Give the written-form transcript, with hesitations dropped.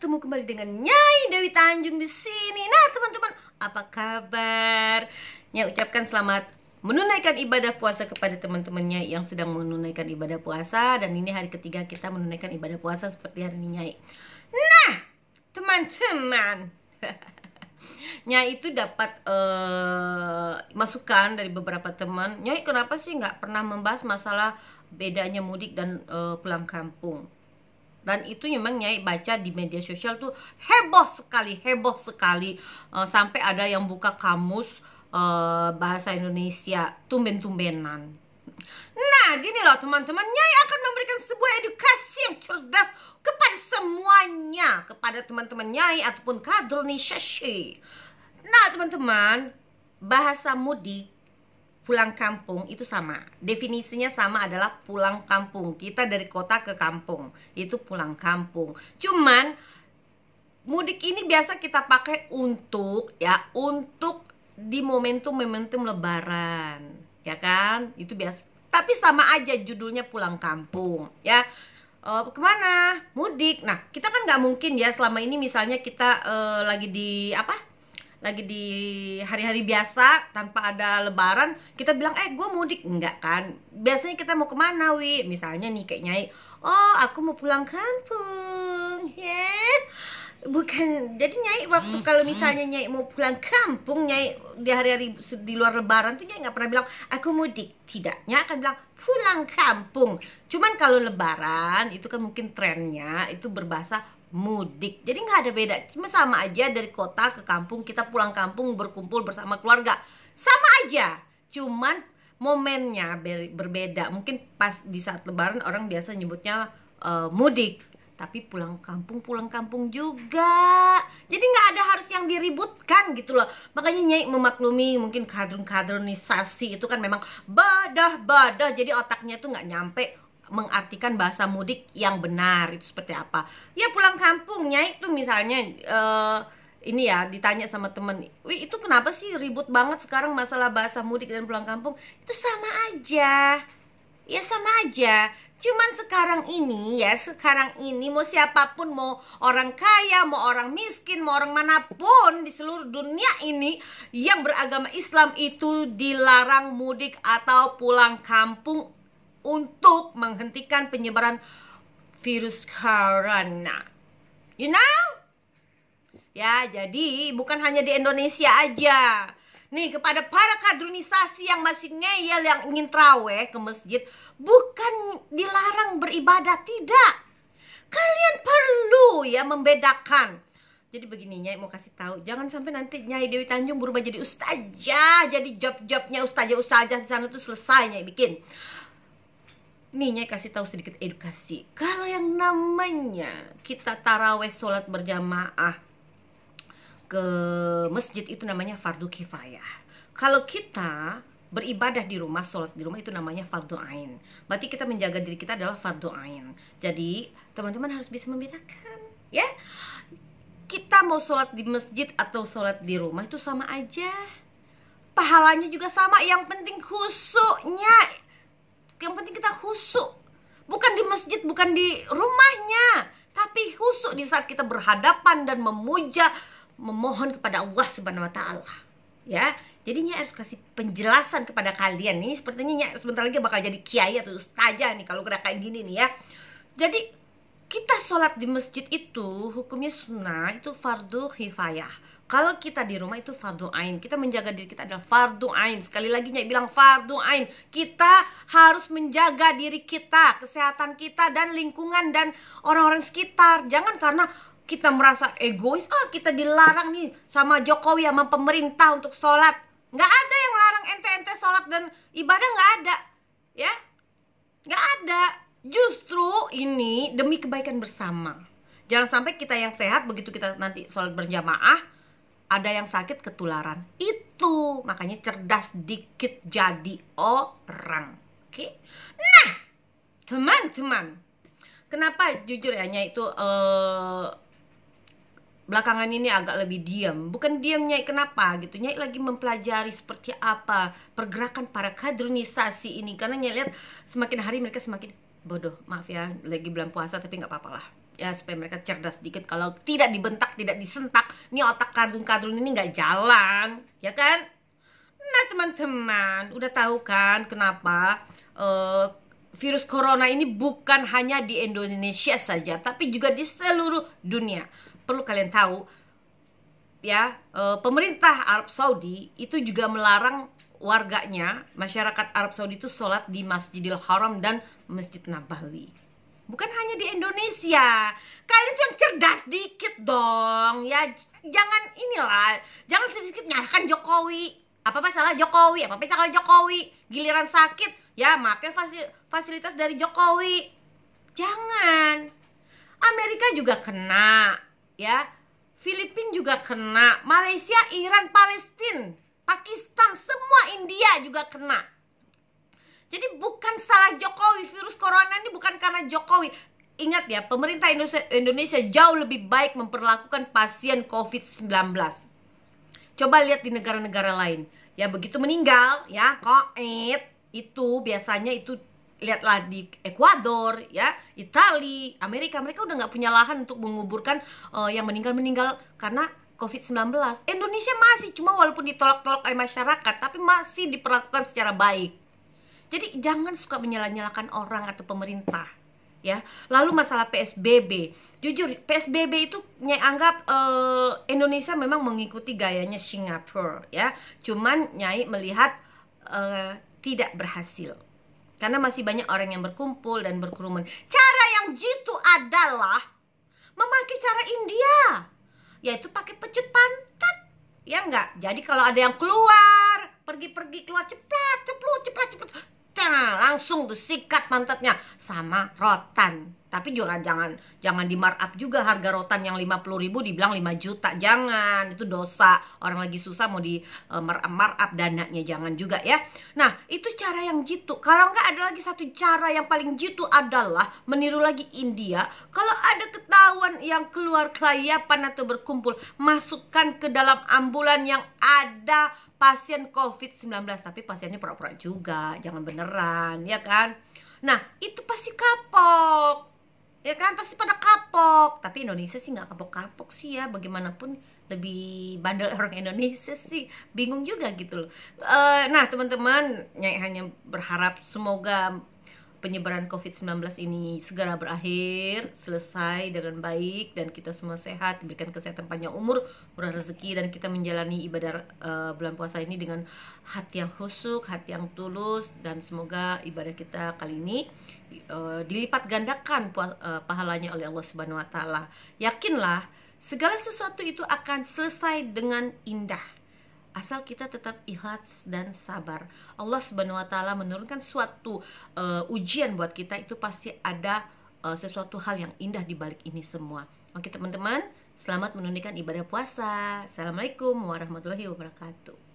bertemu kembali dengan Nyai Dewi Tanjung di sini. Nah, teman-teman, apa kabar? Nyai ucapkan selamat menunaikan ibadah puasa kepada teman-temannya yang sedang menunaikan ibadah puasa. Dan ini hari ketiga kita menunaikan ibadah puasa seperti hari ini, Nyai. Nah, teman-teman, Nyai itu dapat masukan dari beberapa teman. Nyai kenapa sih nggak pernah membahas masalah bedanya mudik dan pulang kampung? Dan itu memang Nyai baca di media sosial tuh heboh sekali, sampai ada yang buka kamus bahasa Indonesia tumben-tumbenan. Nah, gini loh teman-teman, Nyai akan memberikan sebuah edukasi yang cerdas kepada semuanya, kepada teman-teman Nyai ataupun kadronisasi. Nah, teman-teman, bahasa mudik pulang kampung itu sama. Definisinya sama, adalah pulang kampung. Kita dari kota ke kampung, itu pulang kampung. Cuman mudik ini biasa kita pakai untuk di momentum-momentum lebaran, ya kan? Itu biasa. Tapi sama aja judulnya pulang kampung, ya. Kemana? Mudik. Nah, kita kan nggak mungkin ya selama ini misalnya kita lagi di hari-hari biasa tanpa ada lebaran, kita bilang gue mudik. Enggak kan, biasanya kita mau kemana, Wi? Misalnya nih kayak Nyai, aku mau pulang kampung ya. Bukan, jadi Nyai waktu kalau misalnya Nyai mau pulang kampung, Nyai di hari-hari di luar lebaran tuh Nyai nggak pernah bilang aku mudik. Tidak, Nyai akan bilang pulang kampung. Cuman kalau lebaran itu kan mungkin trennya itu berbahasa mudik. Jadi nggak ada beda, cuma sama aja dari kota ke kampung, kita pulang kampung berkumpul bersama keluarga. Sama aja, cuman momennya berbeda. Mungkin pas di saat lebaran orang biasa nyebutnya mudik, tapi pulang kampung juga. Jadi nggak ada harus yang diributkan gitu loh. Makanya Nyai memaklumi mungkin kadronisasi itu kan memang badah, jadi otaknya tuh nggak nyampe mengartikan bahasa mudik yang benar itu seperti apa. Ya pulang kampung, Nyai itu misalnya ini ya ditanya sama temen, Wih itu kenapa sih ribut banget sekarang masalah bahasa mudik dan pulang kampung? Itu sama aja. Ya sama aja. Cuman sekarang ini mau siapapun, mau orang kaya, mau orang miskin, mau orang manapun di seluruh dunia ini yang beragama Islam itu dilarang mudik atau pulang kampung untuk menghentikan penyebaran virus corona. You know? Ya, jadi bukan hanya di Indonesia aja. Nih, kepada para kadronisasi yang masih ngeyel, yang ingin traweh ke masjid, bukan dilarang beribadah, tidak. Kalian perlu ya membedakan. Jadi begini, Nyai mau kasih tahu, jangan sampai nanti Nyai Dewi Tanjung berubah jadi ustazah, jadi job-jobnya ustazah di sana tuh selesai Nyai bikin. Nih Nyai kasih tahu sedikit edukasi. Kalau yang namanya kita taraweh sholat berjamaah ke masjid itu namanya fardu kifayah. Kalau kita beribadah di rumah, sholat di rumah itu namanya fardu ain. Berarti kita menjaga diri kita adalah fardu ain. Jadi teman-teman harus bisa membedakan, ya. Kita mau sholat di masjid atau sholat di rumah itu sama aja. Pahalanya juga sama. Yang penting khusyuknya. Yang penting kita khusyuk, bukan di masjid, bukan di rumahnya, tapi khusyuk di saat kita berhadapan dan memuja, memohon kepada Allah Subhanahu wa Ta'ala. Ya, jadi Nyai harus kasih penjelasan kepada kalian. Ini sepertinya Nyai sebentar lagi bakal jadi kiai atau ustazah nih kalau udah kayak gini nih ya. Jadi kita sholat di masjid itu hukumnya sunnah, itu fardu kifayah. Kalau kita di rumah itu fardu ain. Kita menjaga diri kita adalah fardu ain. Sekali lagi Nyai bilang fardu ain. Kita harus menjaga diri kita, kesehatan kita dan lingkungan dan orang-orang sekitar. Jangan karena kita merasa egois, kita dilarang nih sama Jokowi, sama pemerintah untuk sholat. Nggak ada yang larang ente-ente sholat dan ibadah, nggak ada. Ya, nggak ada. Justru ini demi kebaikan bersama. Jangan sampai kita yang sehat, begitu kita nanti sholat berjamaah, ada yang sakit ketularan. Itu makanya cerdas dikit jadi orang. Oke? Nah, teman-teman, kenapa jujur ya Nyai itu belakangan ini agak lebih diam. Bukan diam Nyai, kenapa gitu. Nyai lagi mempelajari seperti apa pergerakan para kadronisasi ini. Karena Nyai lihat semakin hari mereka semakin bodoh. Maaf ya, lagi bulan puasa tapi nggak apa-apa lah. ya supaya mereka cerdas sedikit. Kalau tidak dibentak, tidak disentak, nih otak kadrun-kadrun ini nggak jalan, ya kan? Nah teman-teman, udah tahu kan kenapa virus corona ini bukan hanya di Indonesia saja, tapi juga di seluruh dunia. Perlu kalian tahu, ya, pemerintah Arab Saudi itu juga melarang warganya, masyarakat Arab Saudi itu sholat di Masjidil Haram dan Masjid Nabawi. Bukan hanya di Indonesia. Kalian tuh yang cerdas dikit dong, ya. Jangan jangan sedikit nyalahkan Jokowi. Apa-apa salah Jokowi, apa-apa salah Jokowi. Giliran sakit, ya makai fasilitas dari Jokowi. Jangan. Amerika juga kena, ya. Filipina juga kena, Malaysia, Iran, Palestina, Pakistan, semua, India juga kena. Jadi bukan salah Jokowi, virus corona ini bukan karena Jokowi. Ingat ya, pemerintah Indonesia jauh lebih baik memperlakukan pasien COVID-19. Coba lihat di negara-negara lain. Ya begitu meninggal, ya COVID itu biasanya itu, lihatlah di Ekuador, ya, Italia, Amerika, mereka udah nggak punya lahan untuk menguburkan yang meninggal karena COVID-19. Indonesia masih, cuma walaupun ditolak-tolak oleh masyarakat, tapi masih diperlakukan secara baik. Jadi jangan suka menyalah-nyalahkan orang atau pemerintah, ya. Lalu masalah PSBB, jujur PSBB itu Nyai anggap Indonesia memang mengikuti gayanya Singapura, ya. Cuman Nyai melihat tidak berhasil. Karena masih banyak orang yang berkumpul dan berkerumun. Cara yang jitu adalah memakai cara India, yaitu pakai pecut pantat, ya enggak? Jadi kalau ada yang keluar, pergi-pergi keluar, ceplat, langsung disikat pantatnya sama rotan. Tapi juga jangan di markup juga, harga rotan yang 50.000 dibilang 5 juta. Jangan, itu dosa. Orang lagi susah mau di markup dananya, jangan juga ya. Nah, itu cara yang jitu. Kalau enggak, ada lagi satu cara yang paling jitu adalah meniru lagi India. Kalau ada ketahuan yang keluar kelayapan atau berkumpul, masukkan ke dalam ambulan yang ada pasien COVID-19. Tapi pasiennya pura-pura juga, jangan beneran, ya kan? Nah, itu pasti kapok, ya kan, pasti pada kapok. Tapi Indonesia sih nggak kapok-kapok sih ya, bagaimanapun lebih bandel orang Indonesia sih, bingung juga gitu loh. Nah teman-teman, Nyai hanya berharap semoga penyebaran COVID-19 ini segera berakhir, selesai dengan baik, dan kita semua sehat, diberikan kesehatan panjang umur, murah rezeki, dan kita menjalani ibadah bulan puasa ini dengan hati yang khusyuk, hati yang tulus, dan semoga ibadah kita kali ini dilipat gandakan pahalanya oleh Allah Subhanahu wa Ta'ala. Yakinlah segala sesuatu itu akan selesai dengan indah, asal kita tetap ikhlas dan sabar. Allah Subhanahu wa Ta'ala menurunkan suatu ujian buat kita, itu pasti ada sesuatu hal yang indah di balik ini semua. Oke teman-teman, selamat menunaikan ibadah puasa. Assalamualaikum warahmatullahi wabarakatuh.